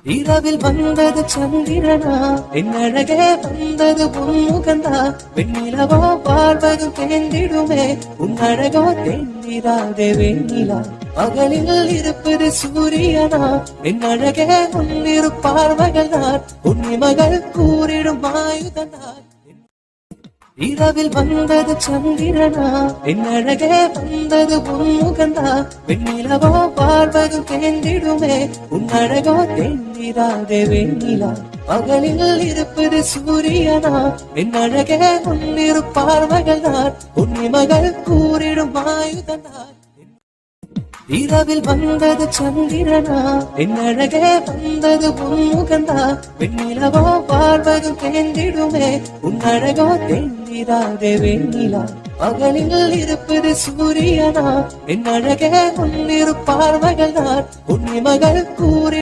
இரவில் வந்தது சந்திரனா, என் அழகே வந்தது உன்முகந்தா. வெண்ணிலவோ வாழ்வதும் தேர்ந்திடுமே, உன் அழகோ தேர்ந்திராதே வெண்ணிலா. பகலில் இருப்பது சூரியனா, என் அழகே உன்னிரு பார்வைகள் தான், உன்னிமகள் கூறிடும் ஆயுதனார். இரவில் வந்தது சந்திரனா, என் அழகே வந்தது உன்முகந்தா. வெண்ணிலவோ வாழ்வதும் தேர்ந்திடுமே, உன் அழகோ தேர்ந்திராதே வெண்ணிலா. பகலில் இருப்பது சூரியனா, என் அழகே உன்னிரு பார்வைகள் தான், உன்னிமகள் கூறிடும் ஆயுதனார். இரவில் வந்தது சந்திரனா, என் அழகே வந்தது உன்முகந்தா. வெண்ணிலவோ வாழ்வதும் தேர்ந்திடுமே, உன் அழகோ தேர்ந்திராதே வெண்ணிலா. பகலில் இருப்பது சூரியனா, என் அழகே உன்னிரு பார்வைகள் தான், உன்னிமகள் கூறி